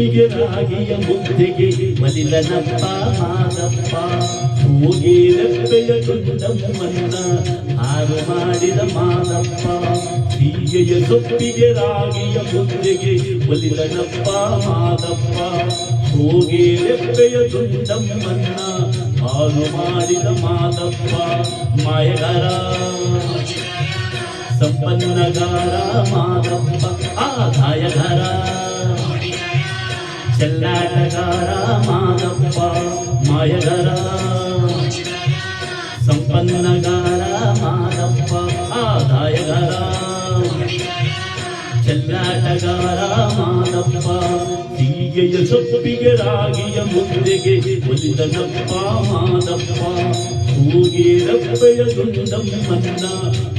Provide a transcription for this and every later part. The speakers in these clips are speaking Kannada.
ಸೊಪ್ಪಿಗೆ ರಾಗಿಯ ಮುದ್ದೆಗೆ ಮಲಿಲನಪ್ಪ ಮಾದಪ್ಪ ಹೋಗಿ ರೆಪ್ಪೆಯ ದುಂಡಮ್ಮನ್ನ ಹಾರು ಮಾಡಿದ ಮಾದಪ್ಪ ಹೀಗೆಯ ಸೊಪ್ಪಿಗೆ ರಾಗಿಯ ಮುದ್ದೆಗೆ ಮಲಿಲನಪ್ಪ ಮಾದಪ್ಪ ಹೋಗಿ ರೆಪ್ಪೆಯ ದುಂಡಮ್ಮನ್ನ ಹಾರು ಮಾಡಿದ ಮಾದಪ್ಪ ಮಾಯಗಾರ ಸಂಪನ್ನಗಾರ ಮಾದಪ್ಪ ಆದಾಯಗಾರ ಚೆಲ್ಲಾಟಗಾರ ಮಾದಪ್ಪ ಮಾಯಗಾರ ಸಂಪನ್ನಗಾರ ಮಾದಪ್ಪ ಆದಾಯಗಾರ ಚೆಲ್ಲಾಟಗಾರ ಮಾದಪ್ಪ ಹೀಗೆಯ ಸೊಪ್ಪಿಗೆ ರಾಗಿಯ ಮುದ್ದೆಗೆ ಒಲಿದನಪ್ಪ ಮಾದಪ್ಪ ಹೋಗಿ ರಪ್ಪೆಯ ದುಂಡಮ್ಮನ್ನ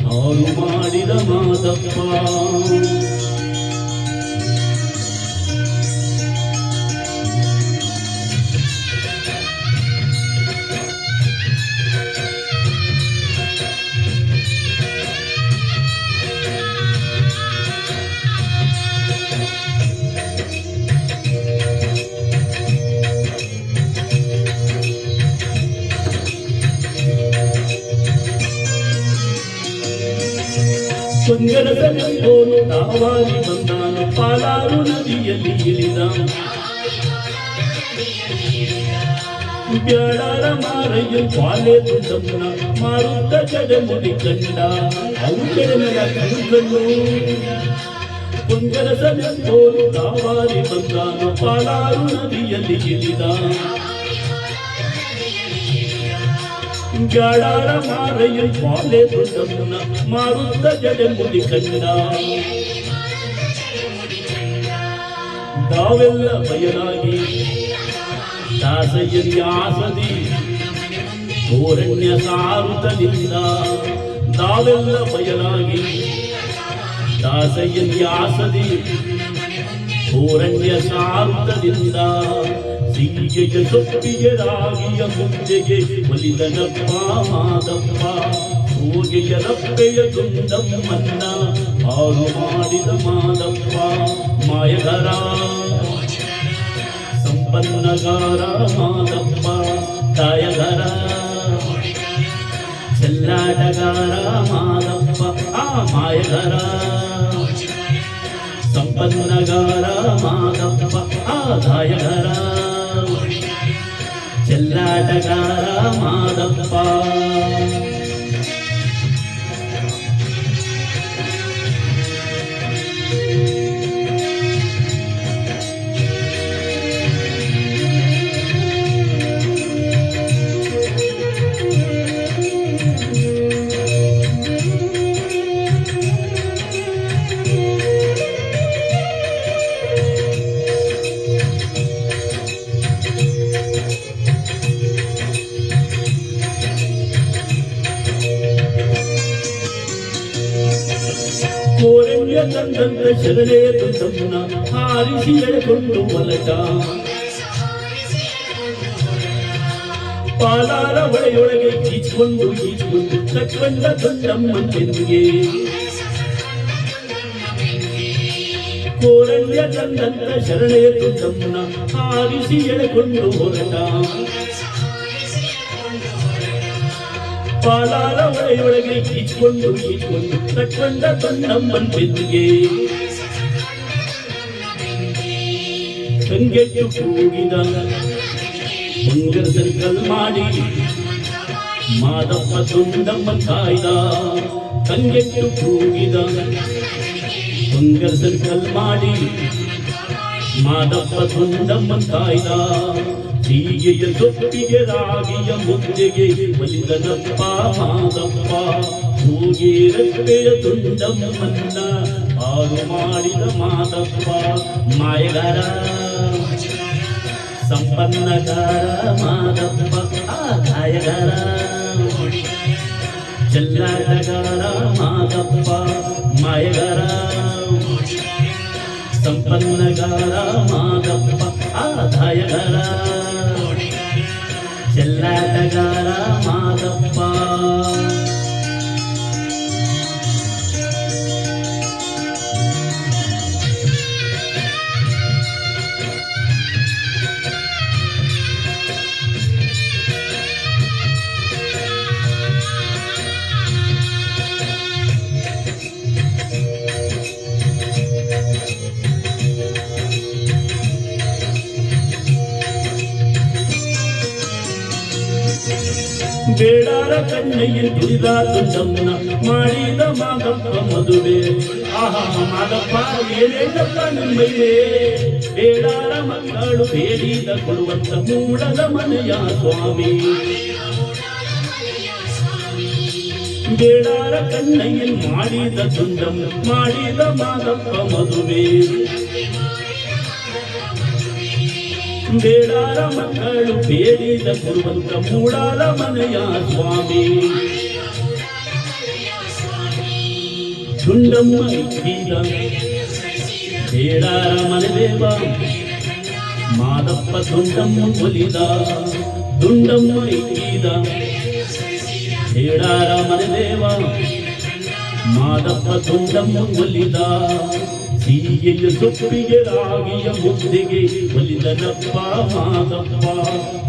ಹಾರು ಮಾಡಿದ ಮಾದಪ್ಪ ಪಂಗಡದನೆಂಬೋನು ತಾವಾಗಿ ಬಂದಾನು ಪಾಲಾರು ನದಿಯಲ್ಲಿ ಇಳಿದ ಬ್ಯಾಡಾರ ಮಾರಯ್ಯ ಪಾಲೆ ದುಂಡಮ್ಮನ ಮಾರುತ್ತ ಜಡಮುಡಿ ಕಂಡ ಅವು ಕೆಡಮೆಯ ಕಣ್ಣು ಪಂಗಡದನೆಂಬೋನು ತಾವಾಗಿ ಬಂದಾನು ಪಾಲಾರು ನದಿಯಲ್ಲಿ ಇಳಿದ ಬ್ಯಾಡಾರ ಮಾರಯ್ಯ ಪಾಲೆ ದುಂಡಮ್ಮನ ಮಾರುತ್ತ ಜಡಮುಡಿ ಕಂಡ ತಾವೆಲ್ಲ ಬಯಲಾಗಿ ದಾಸಯ್ಯನ್ಯಾಸದಿ ತೋರಣ್ಯ ಸಾರುತ್ತಲಿಂದ ತಾವೆಲ್ಲ ಬಯಲಾಗಿ ದಾಸಯ್ಯನ್ಯಾಸದಿ ತೋರಣ್ಯ ಸಾರುತ್ತಲಿಂದ ಸೀಗೆಯ ಸೊಪ್ಪಿಗೆ ರಾಗಿಯ ಮುದ್ದೆಗೆ ಒಲಿದನಪ್ಪ ಮಾದಪ್ಪ ಹೋಗೆಯ ರಪ್ಪೆಯ ದುಂಡಮ್ಮನ್ನ ಹಾರು ಮಾಡಿದ ಮಾದಪ್ಪ ಮಾಯಗಾರ ಸಂಪನ್ನಗಾರ ಮಾದಪ್ಪ ತಾಯಗಾರ ಚೆಲ್ಲಾಟಗಾರ ಮಾದಪ್ಪ ಆ ಮಾಯಗಾರ ಸಂಪನ್ನಗಾರ ಮಾದಪ್ಪ ಆದಾಯಗಾರ ಚೆಲ್ಲಾಟಗಾರ ಮಾದಪ್ಪ ಕೋರಣ್ಯ ತಂದಂತ ಶರಣೆ ದುಂಡಮ್ಮನ ಹಾರಿಸಿ ಎಳೆಕೊಂಡು ಹೊಲಟ ಪಾಲಾರ ಹೊಳೆಯೊಳಗೆ ಈಚ್ಕೊಂಡು ತಕ್ಕಂಡ ದುಂಡಮ್ಮನ ಬೆನ್ನಿಗೆ ಕೋರಣ್ಯ ತಂದಂತ ಶರಣೆ ದುಂಡಮ್ಮನ ಹಾರಿಸಿ ಎಳೆಕೊಂಡು ಹೊರಟ ಪಾಲಾರ ಹೊಳೆಯೊಳಗೆ ಈಚ್ಕೊಂಡು ತಕ್ಕಂಡ ದುಂಡಮ್ಮನ ಬೆನ್ನಿಗೆ ಕಂಗೆಟ್ಟು ಕೂಗಿದ ಬಂಗರ ಸರ್ಕಲ್ ಮಾಡಿ ಮಾದಪ್ಪ ದುಂಡಮ್ಮನ ಕಾಯ್ದ ಕಂಗೆಟ್ಟು ಕೂಗಿದ ಬಂಗರ ಸರ್ಕಲ್ ಮಾಡಿ ಮಾದಪ್ಪ ದುಂಡಮ್ಮನ ಕಾಯ್ದ ಹೀಗೆಯ ಸೊಪ್ಪಿಗೆ ರಾಗಿಯ ಮುದ್ದೆಗೆ ಒಲಿದನಪ್ಪ ಮಾದಪ್ಪ ಹೋಗಿ ರಪ್ಪೆಯ ದುಂಡಮ್ಮನ್ನ ಹಾರು ಮಾಡಿದ ಮಾದಪ್ಪ ಮಾಯಗಾರ ಸಂಪನ್ನಗಾರ ಮಾದಪ್ಪ ಆದಾಯಗಾರ ಚೆಲ್ಲಾಟಗಾರ ಮಾದಪ್ಪ ಮಾಯಗಾರ ಸಂಪನ್ನಗಾರ ಮಾದಪ್ಪ ಆದಾಯಗಾರ ಚೆಲ್ಲಾಟಗಾರ ಮಾದಪ್ಪ ಬೇಡಾರ ಕಣ್ಣಯ್ಯನ್ ದುಡಿದ ದುಂಡಮ್ಮನ ಮಾಡಿದ ಮಾದಪ್ಪ ಮದುವೆ. ಆಹಾ ಮಾದಪ್ಪ ಏನೇನಪ್ಪ ನಿಮ್ಮಯ್ಯೇ, ಬೇಡಾರ ಮಕ್ಕಳು ಬೇಡಿದ ಕೊಡುವಂತ ಮೂಡದ ಮನೆಯ ಸ್ವಾಮಿ. ಬೇಡಾರ ಕಣ್ಣಯ್ಯನ್ ಮಾಡಿದ ದುಂಡಮ್ಮ ಮಾಡಿದ ಮಾದಪ್ಪ ಮದುವೆ. ಬೇಡಾರ ಮಕ್ಕಳು ಬೇಡಿದ ಕೊಡುವಂತ ಮೂಡಾದ ಮನೆಯ ಸ್ವಾಮಿ. ದುಂಡಮ್ಮ ಇಕ್ಕಿದ ಬೇಡಾರ ಮನೆದೇವ ಮಾದಪ್ಪ ದುಂಡಮ್ಮ ಒಲಿದ. ದುಂಡಮ್ಮ ಇಕ್ಕಿದ ಬೇಡಾರ ಮನೆದೇವ ಮಾದಪ್ಪ ದುಂಡಮ್ಮ ಒಲಿದ. ಸೀಗೆಯ ಸೊಪ್ಪಿಗೆ ರಾಗಿಯ ಮುದ್ದೆಗೆ ಒಲಿದನಪ್ಪ ಮಾದಪ್ಪ.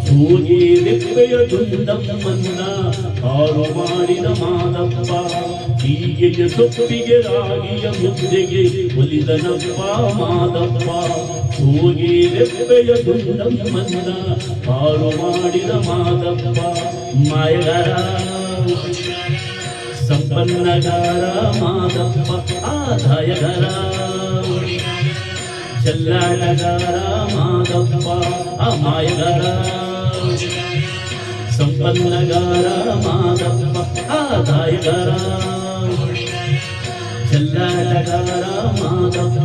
ಸೋಗೆ ರೆಪ್ಪೆಯ ದುಂಡಮ್ಮನ್ನ ಹಾಳು ಮಾಡಿದ ಮಾದಪ್ಪ. ಸೀಗೆಯ ಸೊಪ್ಪಿಗೆ ರಾಗಿಯ ಮುದ್ದೆಗೆ ಒಲಿದನಪ್ಪ ಮಾದಪ್ಪ. ಸೋಗೆ ರೆಪ್ಪೆಯ ದುಂಡಮ್ಮನ್ನ ಹಾಳು ಮಾಡಿದ ಮಾದಪ್ಪ. ಮಾಯಗಾರ ಸಂಪನ್ನಗಾರ ಮಾದಪ್ಪ ಆದಾಯಗಾರ ಚೆಲ್ಲಾಟಗಾರ ಮಾದಪ್ಪ ಅಮಾಯಗಾರ ಸಂಪನ್ನಗಾರ ಮಾದಪ್ಪ ಆದಾಯಗಾರ ಚೆಲ್ಲಾಟಗಾರ ಮಾದಪ್ಪ